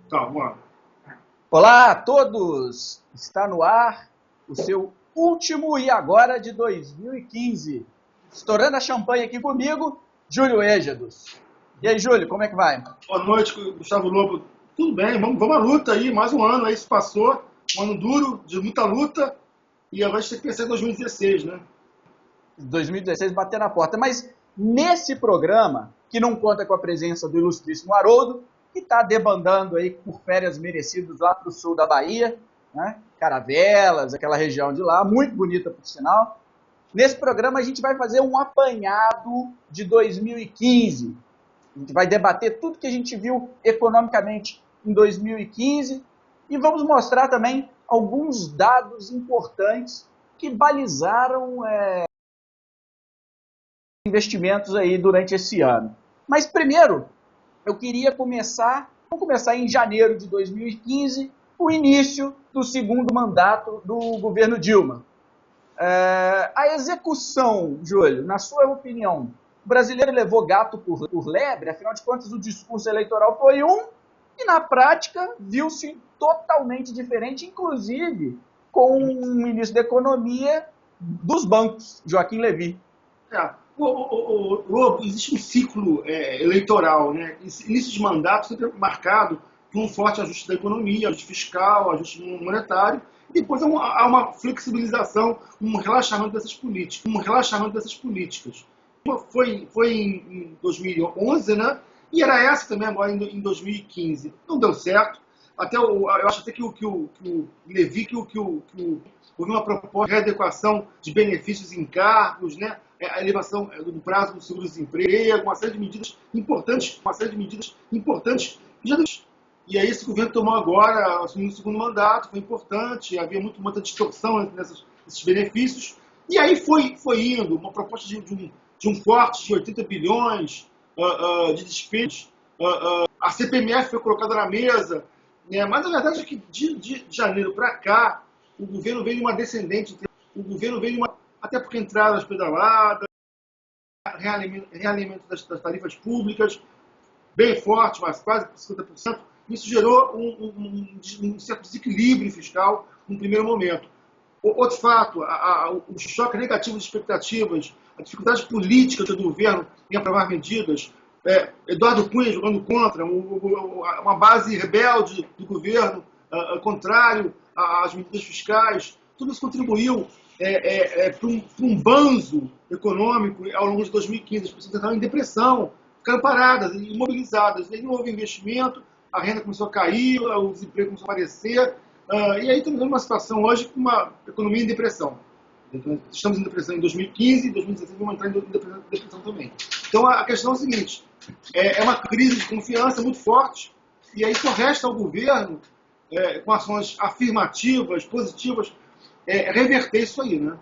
Tá, vamos lá. Olá a todos! Está no ar o seu último e agora de 2015. Estourando a champanhe aqui comigo, Júlio Éjados. E aí, Júlio, como é que vai? Boa noite, Gustavo Lobo. Tudo bem, vamos à luta aí, mais um ano aí se passou, um ano duro, de muita luta, e agora a gente tem que pensar em 2016, né? 2016 bater na porta. Mas nesse programa, que não conta com a presença do ilustríssimo Haroldo, que está debandando aí por férias merecidas lá para o sul da Bahia, né? Caravelas, aquela região de lá, muito bonita por sinal. Nesse programa a gente vai fazer um apanhado de 2015. A gente vai debater tudo que a gente viu economicamente em 2015 e vamos mostrar também alguns dados importantes que balizaram investimentos aí durante esse ano. Mas primeiro, eu queria vamos começar em janeiro de 2015, o início do segundo mandato do governo Dilma. A execução, Júlio, na sua opinião, o brasileiro levou gato por lebre? Afinal de contas, o discurso eleitoral foi um e, na prática, viu-se totalmente diferente, inclusive com o ministro da Economia dos bancos, Joaquim Levy. Lobo, existe um ciclo eleitoral, né? Início de mandato sempre é marcado por um forte ajuste da economia, ajuste fiscal, ajuste monetário, e depois há uma flexibilização, um relaxamento dessas políticas. Foi em 2011, né? E era essa também agora em 2015. Não deu certo. Eu acho até que o Levy, houve uma proposta de readequação de benefícios em cargos, né? A elevação do prazo do seguro-desemprego, uma série de medidas importantes, e aí esse governo tomou agora, assumiu o segundo mandato, foi importante, havia muita distorção nesses benefícios, e aí foi indo, uma proposta de um corte de 80 bilhões de despesas, a CPMF foi colocada na mesa, né? Mas a verdade é que de janeiro para cá, o governo veio uma descendente, até porque entraram as pedaladas, realinhamento das tarifas públicas, bem forte, mas quase 50%. Isso gerou um certo desequilíbrio fiscal no primeiro momento. Outro fato, o choque negativo de expectativas, a dificuldade política do governo em aprovar medidas, Eduardo Cunha jogando contra, uma base rebelde do governo, contrário às medidas fiscais, tudo isso contribuiu para um banzo econômico ao longo de 2015. As pessoas entraram em depressão, ficaram paradas, imobilizadas, aí não houve investimento, a renda começou a cair, o desemprego começou a aparecer, e aí estamos numa situação hoje com uma economia em depressão. Estamos em depressão em 2015, em 2016 vamos entrar em depressão também. Então a questão é a seguinte, é uma crise de confiança muito forte, e aí só resta ao governo, com ações afirmativas, positivas, reverter isso aí, né?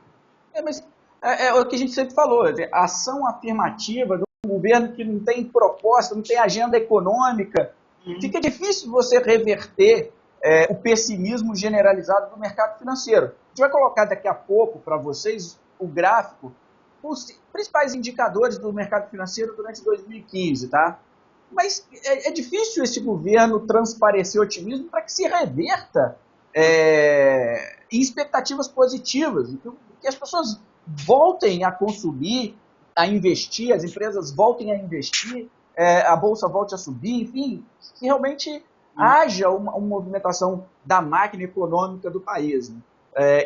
Mas é o que a gente sempre falou, a ação afirmativa de um governo que não tem proposta, não tem agenda econômica, fica difícil você reverter o pessimismo generalizado do mercado financeiro. A gente vai colocar daqui a pouco para vocês o gráfico, os principais indicadores do mercado financeiro durante 2015, tá? Mas é difícil esse governo transparecer otimismo para que se reverta em expectativas positivas, que as pessoas voltem a consumir, a investir, as empresas voltem a investir, a bolsa volte a subir, enfim, que realmente haja uma movimentação da máquina econômica do país. Né?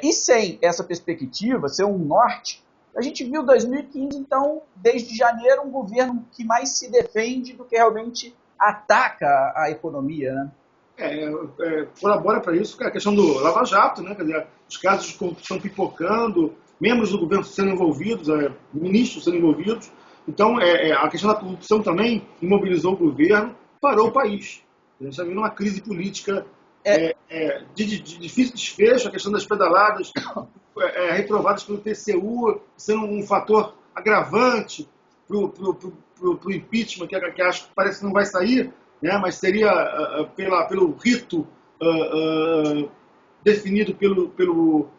E sem essa perspectiva, ser um norte, a gente viu 2015, então, desde janeiro, um governo que mais se defende do que realmente ataca a economia, né? Colabora para isso a questão do Lava Jato, né? Quer dizer, os casos de corrupção pipocando, membros do governo sendo envolvidos, ministros sendo envolvidos. Então, a questão da corrupção também imobilizou o governo, parou o país. A gente está vendo uma crise política de difícil desfecho, a questão das pedaladas reprovadas pelo TCU, sendo um fator agravante para o impeachment, que acho que parece que não vai sair, né, mas seria pelo rito definido pelo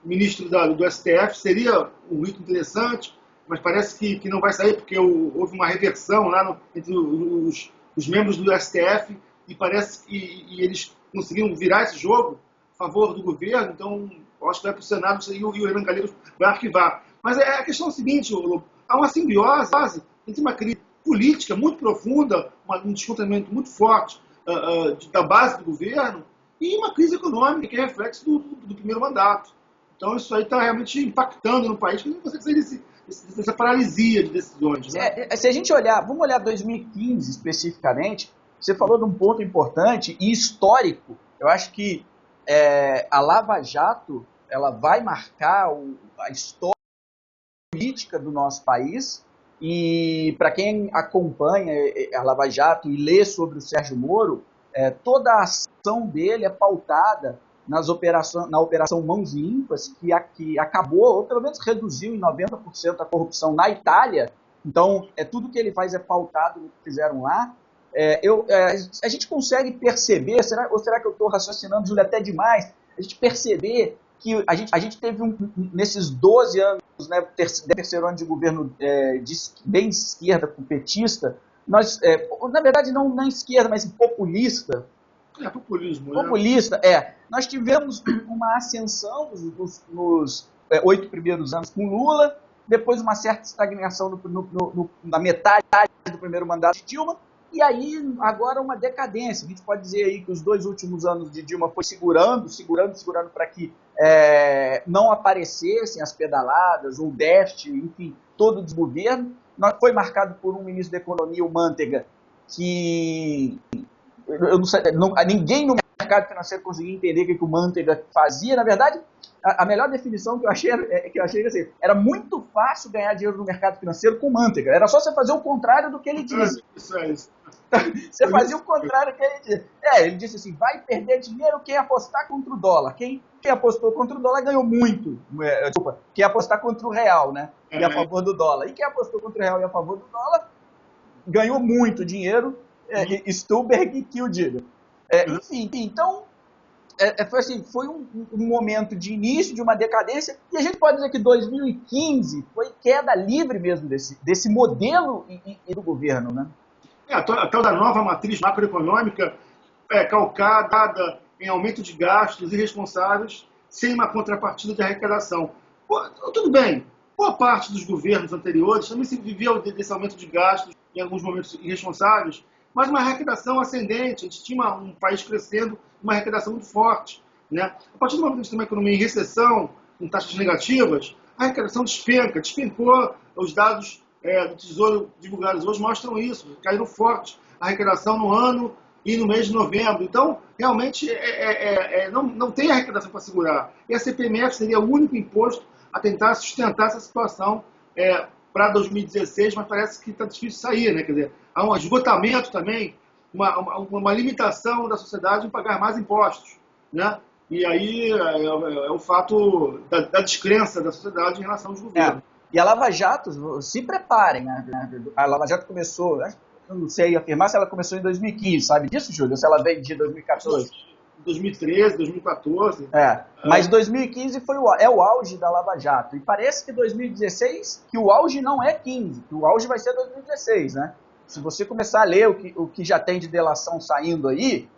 ministro do STF, seria um rito interessante, mas parece que não vai sair, porque houve uma reversão lá entre os membros do STF e parece que eles conseguiram virar esse jogo a favor do governo, então eu acho que vai para o Senado e o Renan Calheiros vai arquivar. Mas a questão é a seguinte, há uma simbiose entre uma crise política muito profunda, um descontentamento muito forte da base do governo, e uma crise econômica que é reflexo do primeiro mandato. Então isso aí está realmente impactando no país, que não consegue sair dessa paralisia de decisões. Né? Se a gente olhar, vamos olhar 2015 especificamente, você falou de um ponto importante e histórico. Eu acho que a Lava Jato ela vai marcar a história política do nosso país. E para quem acompanha a Lava Jato e lê sobre o Sérgio Moro, toda a ação dele é pautada na Operação Mãos Limpas, que acabou, ou pelo menos reduziu em 90% a corrupção na Itália. Então, tudo que ele faz é pautado no que fizeram lá. A gente consegue perceber, ou será que eu estou raciocinando, Júlio, até demais, a gente perceber que a gente teve nesses 12 anos, né, terceiro ano de governo bem esquerda, com petista, nós, na verdade não na esquerda, mas populista. Populismo. Populista, Nós tivemos uma ascensão nos 8 primeiros anos com Lula, depois uma certa estagnação na metade do primeiro mandato de Dilma, e aí agora uma decadência. A gente pode dizer aí que os 2 últimos anos de Dilma foi segurando para que não aparecessem as pedaladas, o déficit, enfim, todo o desgoverno. Foi marcado por um ministro da Economia, o Manteiga, que eu não sei, ninguém no mercado financeiro conseguia entender o que o Manteiga fazia. Na verdade, a melhor definição que eu achei assim, era muito fácil ganhar dinheiro no mercado financeiro com o Manteiga. Era só você fazer o contrário do que ele disse. Isso. Você fazia o contrário do que ele disse. Ele disse assim, vai perder dinheiro quem apostar contra o dólar. Quem apostou contra o dólar ganhou muito. Desculpa, quem apostar contra o real, né? E a favor do dólar. E quem apostou contra o real e a favor do dólar ganhou muito dinheiro. Stuberg que o diga. Enfim, então foi um momento de início de uma decadência, e a gente pode dizer que 2015 foi queda livre mesmo desse modelo e do governo, né? A tal da nova matriz macroeconômica calcada em aumento de gastos irresponsáveis sem uma contrapartida de arrecadação. Tudo bem, boa parte dos governos anteriores também se viveu desse aumento de gastos em alguns momentos irresponsáveis, mas uma arrecadação ascendente. A gente tinha um país crescendo, uma arrecadação muito forte. Né? A partir do momento que a gente tem uma economia em recessão, com taxas negativas, a arrecadação despencou. Os dados do Tesouro divulgados hoje mostram isso. Caíram forte a arrecadação no ano e no mês de novembro. Então, realmente, não tem arrecadação para segurar. E a CPMF seria o único imposto a tentar sustentar essa situação para 2016, mas parece que está difícil sair, né? Quer dizer, há um esgotamento também, uma limitação da sociedade em pagar mais impostos, né? E aí é o fato da descrença da sociedade em relação aos governos. E a Lava Jato, se preparem, né? A Lava Jato começou, eu não sei afirmar se ela começou em 2015, sabe disso, Júlio? Ou se ela veio de 2014? 2013, 2014. Mas 2015 é o auge da Lava Jato. E parece que 2016, que o auge não é 15, que o auge vai ser 2016, né? Se você começar a ler o que já tem de delação saindo aí,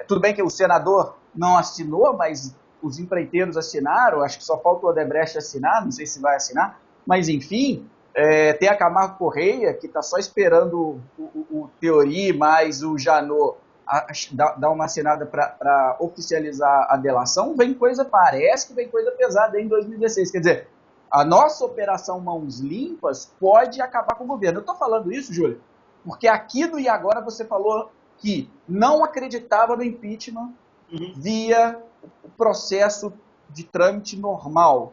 tudo bem que o senador não assinou, mas os empreiteiros assinaram, acho que só falta o Odebrecht assinar, não sei se vai assinar, mas enfim, tem a Camargo Correia, que está só esperando o Teori mais o Janot dar uma assinada para oficializar a delação. Parece que vem coisa pesada em 2016, quer dizer, a nossa operação Mãos Limpas pode acabar com o governo. Eu estou falando isso, Júlio, porque aqui no E Agora você falou que não acreditava no impeachment via o processo de trâmite normal.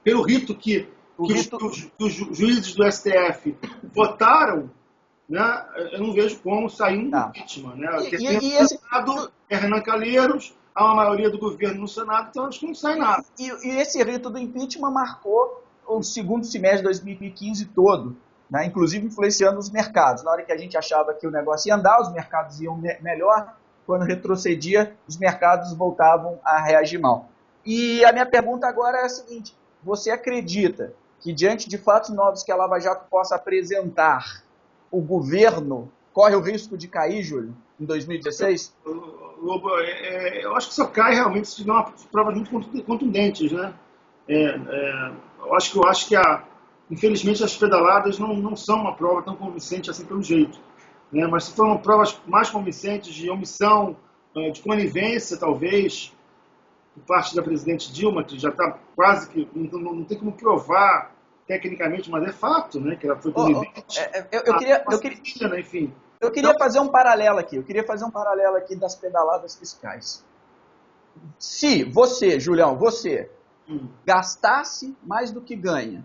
Pelo rito que os juízes do STF votaram, né, eu não vejo como sair um impeachment. Né? Senado é Renan Calheiros, há uma maioria do governo no Senado, então acho que não sai nada. E esse rito do impeachment marcou o segundo semestre de 2015 todo, né, inclusive influenciando os mercados. Na hora que a gente achava que o negócio ia andar, os mercados iam melhor, quando retrocedia, os mercados voltavam a reagir mal. E a minha pergunta agora é a seguinte: você acredita que, diante de fatos novos que a Lava Jato possa apresentar, o governo corre o risco de cair, Júlio, em 2016? Lobo, eu acho que só cai realmente se tiver uma provas muito contundentes, né? Eu acho que infelizmente as pedaladas não são uma prova tão convincente assim pelo jeito, né? Mas se foram provas mais convincentes de omissão, de conivência talvez, por parte da presidente Dilma, que já está quase que não tem como provar tecnicamente, mas é fato, né? Que ela foi conivente. Enfim. Eu queria fazer um paralelo aqui. Eu queria fazer um paralelo aqui das pedaladas fiscais. Se você, Julião, gastasse mais do que ganha,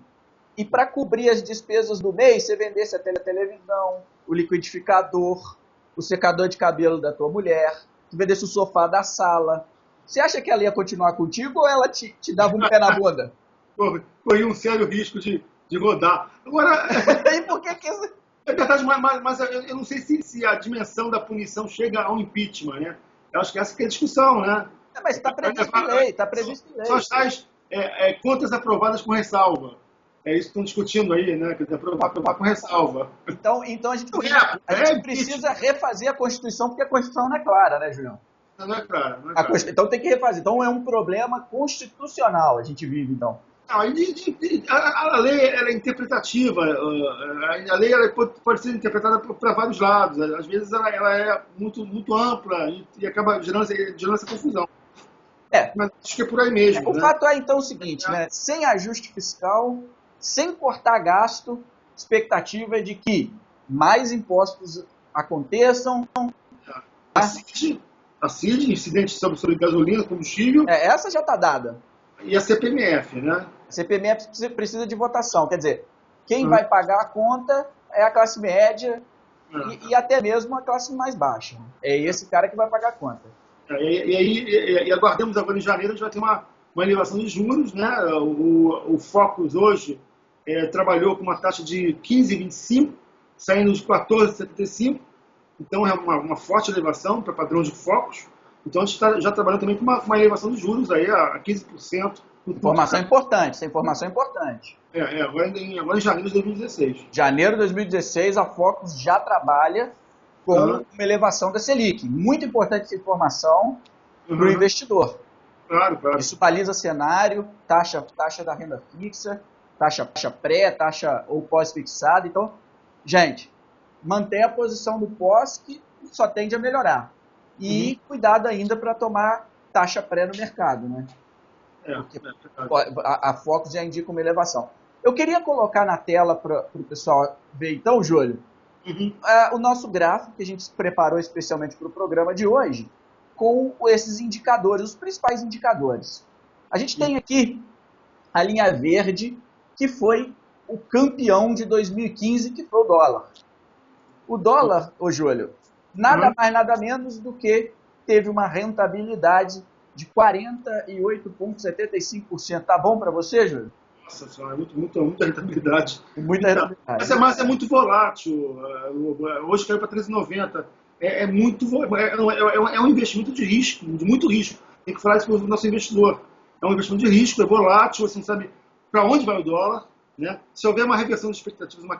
e para cobrir as despesas do mês, você vendesse a televisão, o liquidificador, o secador de cabelo da tua mulher, você vendesse o sofá da sala, você acha que ela ia continuar contigo ou ela te dava um pé na bunda? Corria um sério risco de rodar. Agora... E por que É verdade, mas eu não sei se a dimensão da punição chega ao impeachment, né? Eu acho que essa que é a discussão, né? Mas está previsto em lei, está previsto em lei. Só as tais contas aprovadas com ressalva. É isso que estão discutindo aí, né? Quer dizer, aprovar com ressalva. Então a gente precisa refazer a Constituição, porque a Constituição não é clara, né, Julião? Não é clara. Então tem que refazer. Então é um problema constitucional a gente vive, então. Não, a lei ela é interpretativa, a lei ela pode ser interpretada para vários lados, às vezes ela é muito ampla e acaba gerando essa confusão. Mas acho que é por aí mesmo. O fato é então o seguinte, né? Sem ajuste fiscal, sem cortar gasto, expectativa é de que mais impostos aconteçam. A CID, incidente sobre gasolina, combustível. Essa já está dada. E a CPMF, né? A CPMF precisa de votação, quer dizer, quem vai pagar a conta é a classe média e até mesmo a classe mais baixa. É esse cara que vai pagar a conta. E aguardemos agora em janeiro, a gente vai ter uma elevação de juros, né? O Focus hoje trabalhou com uma taxa de 15,25, saindo de 14,75, então é uma forte elevação para padrão de Focus. Então a gente está já trabalhando também com uma elevação de juros aí a 15%. Essa informação é importante. Agora em janeiro de 2016. Janeiro de 2016, a Focus já trabalha com uma elevação da Selic. Muito importante essa informação para o investidor. Claro. Isso baliza cenário, taxa da renda fixa, taxa pré, taxa ou pós-fixada. Então, gente, manter a posição do pós que só tende a melhorar. E cuidado ainda para tomar taxa pré no mercado, né? A Focus já indica uma elevação. Eu queria colocar na tela para o pessoal ver, então, Júlio, o nosso gráfico que a gente preparou especialmente para o programa de hoje, com esses indicadores, os principais indicadores. A gente tem aqui a linha verde, que foi o campeão de 2015, que foi o dólar. O dólar, Júlio, nada mais, nada menos do que teve uma rentabilidade de 48,75%. Tá bom para você, Júlio? Nossa senhora, muita rentabilidade. Muita rentabilidade. Mas é muito volátil. Hoje caiu para 13,90. É um investimento de risco, de muito risco. Tem que falar isso para o nosso investidor. É um investimento de risco, é volátil, você não sabe para onde vai o dólar. Né? Se houver uma reversão de expectativas, uma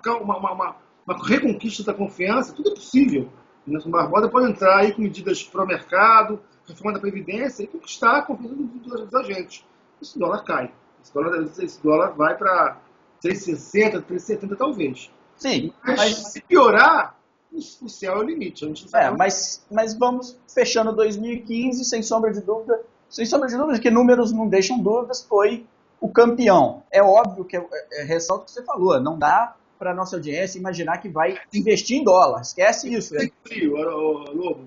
reconquista da confiança, tudo é possível. O Nelson Barbosa pode entrar aí com medidas pró-mercado, reforma da Previdência e conquistar a confiança dos agentes. Esse dólar cai. Esse dólar vai para 3,60, 3,70 talvez. Sim. Mas se piorar, o céu é o limite. Mas vamos fechando 2015, sem sombra de dúvida, que números não deixam dúvidas, foi o campeão. É óbvio que ressalto o que você falou, não dá para a nossa audiência imaginar que vai investir em dólar. Esquece isso. Sangue frio, Lobo.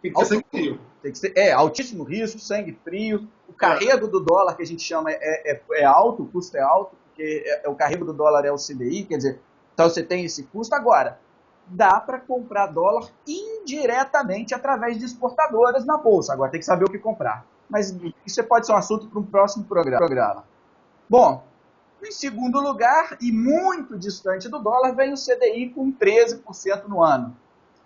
Tem que ter sangue frio. Tem que ser, altíssimo risco, sangue frio. O carrego do dólar, que a gente chama, é alto, o custo é alto, porque o carrego do dólar é o CDI, quer dizer, então você tem esse custo. Agora, dá para comprar dólar indiretamente através de exportadoras na bolsa. Agora tem que saber o que comprar. Mas isso pode ser um assunto para um próximo programa. Bom, em segundo lugar, e muito distante do dólar, vem o CDI com 13% no ano.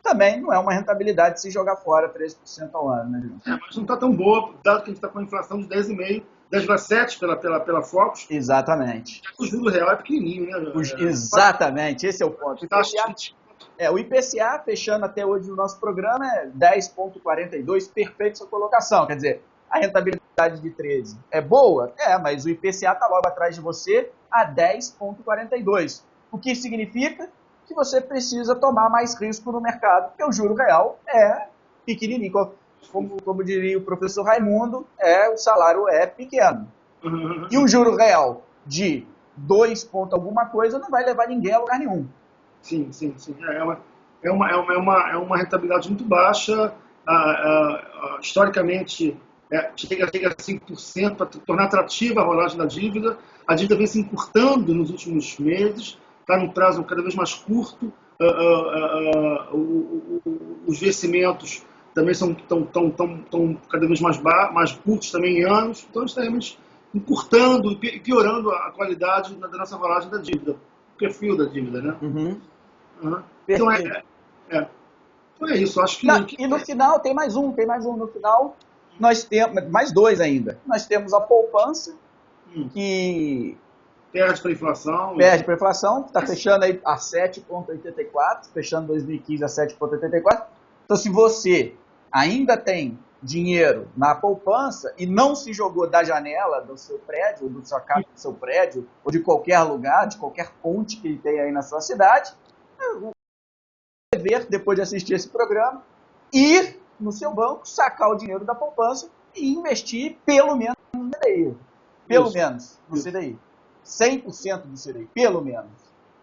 Também não é uma rentabilidade se jogar fora 13% ao ano, né, João? Mas não está tão boa, dado que a gente está com a inflação de 10,5%, 10,7% pela Focus. Exatamente. O juro real é pequenininho, né? Exatamente, esse é o ponto. O IPCA, fechando até hoje no nosso programa, é 10,42, perfeito sua colocação. Quer dizer, a rentabilidade de 13 é boa? Mas o IPCA está logo atrás de você a 10,42. O que significa que você precisa tomar mais risco no mercado, porque o juro real é pequenininho. Como diria o professor Raimundo, o salário é pequeno. E um juro real de 2 ponto alguma coisa não vai levar ninguém a lugar nenhum. Sim. É uma rentabilidade muito baixa. Historicamente, chega a 5% para tornar atrativa a rolagem da dívida. A dívida vem se encurtando nos últimos meses, está num prazo cada vez mais curto. Os vencimentos também estão cada vez mais curtos, também em anos. Então, está realmente encurtando e piorando a qualidade da nossa rolagem da dívida, o perfil da dívida, né? Uhum. Então então é isso, acho que... E no final, tem mais um. No final, nós temos mais dois ainda. Nós temos a poupança, que perde para a inflação. Está fechando aí a 7,84, fechando 2015 a 7,84. Então, se você ainda tem dinheiro na poupança e não se jogou da janela do seu prédio, do sua casa, do seu prédio, ou de qualquer lugar, de qualquer ponte que tem aí na sua cidade, dever, depois de assistir esse programa, ir no seu banco, sacar o dinheiro da poupança e investir pelo menos no CDI. Pelo menos no CDI. 100% do CDI, pelo menos.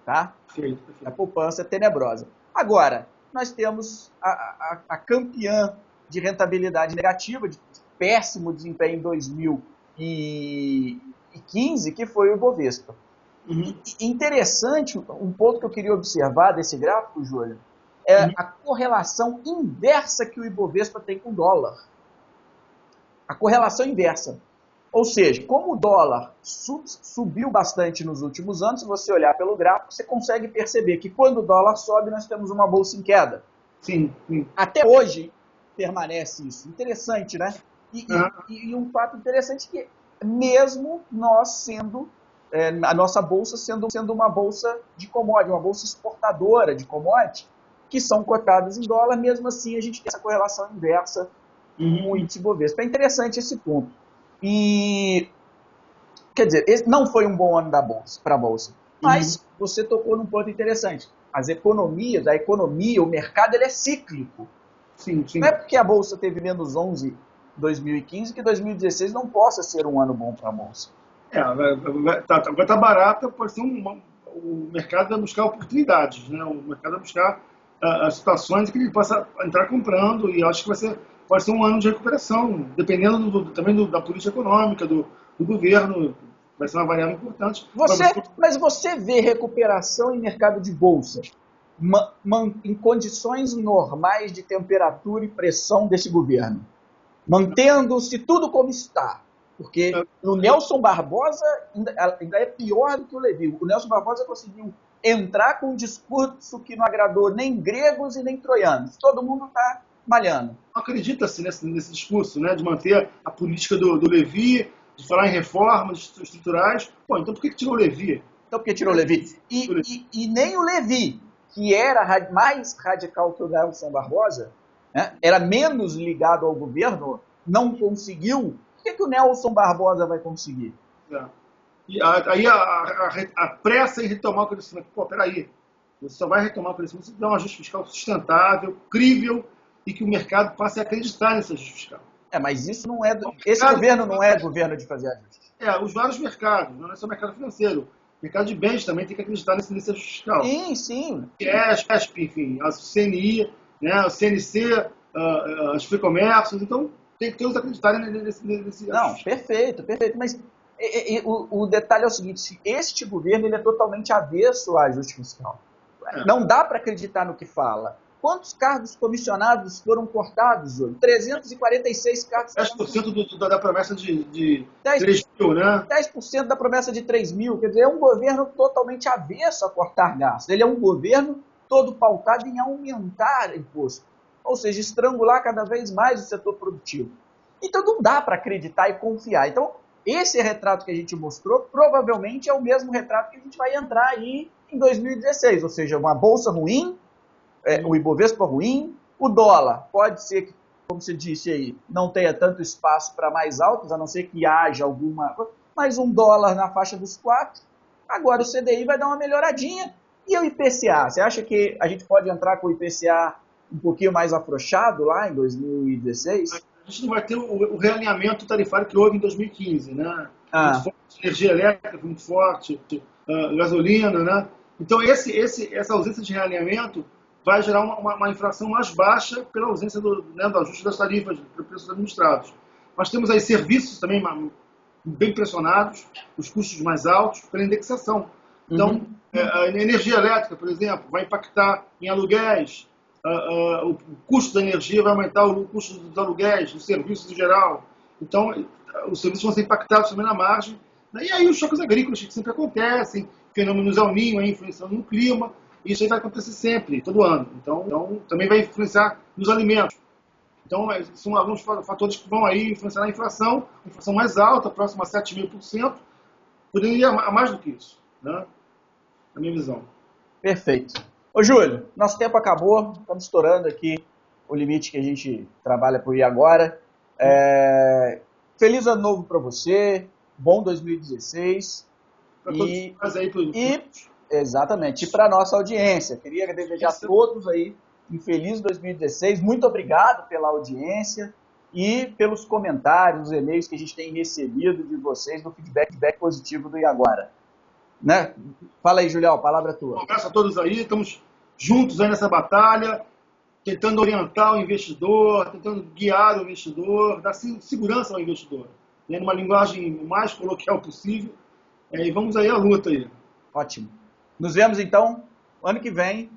Tá? Perfeito. A poupança é tenebrosa. Agora, nós temos a campeã de rentabilidade negativa, de péssimo desempenho em 2015, que foi o Ibovespa. Interessante, um ponto que eu queria observar desse gráfico, Júlio, é a correlação inversa que o Ibovespa tem com o dólar. A correlação inversa. Ou seja, como o dólar subiu bastante nos últimos anos, se você olhar pelo gráfico, você consegue perceber que quando o dólar sobe, nós temos uma bolsa em queda. Sim. Até hoje permanece isso. Interessante, né? E um fato interessante é que mesmo nós sendo, a nossa bolsa sendo uma bolsa de commodity, uma bolsa exportadora de commodity, que são cotadas em dólar, mesmo assim a gente tem essa correlação inversa no índice Bovespa. É interessante esse ponto. E, quer dizer, esse não foi um bom ano para a Bolsa, mas você tocou num ponto interessante. As economias, a economia, o mercado, ele é cíclico. Sim. Não é porque a Bolsa teve menos 11 em 2015 que 2016 não possa ser um ano bom para a Bolsa. Agora está barata, pode ser o mercado vai buscar oportunidades, né? O mercado vai buscar as situações que ele possa entrar comprando, e acho que pode ser um ano de recuperação, dependendo também da política econômica, do governo, vai ser uma variável importante. Mas você vê recuperação em mercado de bolsa em condições normais de temperatura e pressão desse governo, mantendo-se tudo como está? Porque o Nelson Barbosa ainda é pior do que o Levi. O Nelson Barbosa conseguiu entrar com um discurso que não agradou nem gregos e nem troianos. Todo mundo está malhando. Acredita-se nesse discurso, né, de manter a política do Levi, de falar em reformas estruturais. Pô, então por que tirou o Levi? Então por que tirou o Levi? E nem o Levi, que era mais radical que o Nelson Barbosa, né, era menos ligado ao governo, não conseguiu. O que o Nelson Barbosa vai conseguir? E aí a pressa em retomar o crescimento. Pô, peraí. Você só vai retomar o crescimento se tiver um ajuste fiscal sustentável, crível, e que o mercado passe a acreditar nesse ajuste fiscal. Mas isso não é... Esse governo não é governo de fazer ajuste. Os vários mercados, não é só o mercado financeiro. O mercado de bens também tem que acreditar nesse ajuste fiscal. Sim. A ESP, enfim, a CNI, né, o CNC, os free-comércios. Então, tem que todos acreditarem nesse ajuste. Perfeito. Mas o detalhe é o seguinte, este governo ele é totalmente avesso ao ajuste fiscal. Não dá para acreditar no que fala. Quantos cargos comissionados foram cortados hoje? 346 cargos. 10% da promessa de 3 mil, né? 10% da promessa de 3 mil. Quer dizer, é um governo totalmente avesso a cortar gastos. Ele é um governo todo pautado em aumentar imposto. Ou seja, estrangular cada vez mais o setor produtivo. Então não dá para acreditar e confiar. Então, esse retrato que a gente mostrou provavelmente é o mesmo retrato que a gente vai entrar aí em 2016. Ou seja, uma bolsa ruim, o Ibovespa ruim, o dólar pode ser que, como você disse aí, não tenha tanto espaço para mais altos, a não ser que haja alguma... Mas um dólar na faixa dos 4, agora o CDI vai dar uma melhoradinha. E o IPCA? Você acha que a gente pode entrar com o IPCA um pouquinho mais afrouxado lá em 2016? A gente não vai ter o realinhamento tarifário que houve em 2015, né? Muito forte, energia elétrica muito forte, gasolina, né? Então essa ausência de realinhamento vai gerar uma inflação mais baixa pela ausência do ajuste das tarifas para preços administrados. Nós temos aí serviços também bem pressionados, os custos mais altos pela indexação. Então, a energia elétrica, por exemplo, vai impactar em aluguéis, o custo da energia vai aumentar o custo dos aluguéis, dos serviços em geral. Então, os serviços vão ser impactados também na margem. E aí os choques agrícolas que sempre acontecem, fenômenos El Niño aí influenciando no clima, isso aí vai acontecer sempre, todo ano. Então também vai influenciar nos alimentos. Então, são alguns fatores que vão aí influenciar na inflação mais alta, próxima a 7.000%, podendo ir a mais do que isso, né? Na minha visão. Perfeito. Ô, Júlio, nosso tempo acabou, estamos estourando aqui o limite que a gente trabalha por ir agora. Feliz ano novo para você, bom 2016. Para todos nós aí, exatamente, e para a nossa audiência. Queria desejar a todos aí um feliz 2016. Muito obrigado pela audiência e pelos comentários, os e-mails que a gente tem recebido de vocês no feedback positivo do Iaguara. Né? Fala aí, Julião, a palavra é tua. Um abraço a todos aí, estamos juntos aí nessa batalha, tentando orientar o investidor, tentando guiar o investidor, dar segurança ao investidor, né? Numa linguagem mais coloquial possível. E vamos aí à luta aí. Ótimo. Nos vemos então ano que vem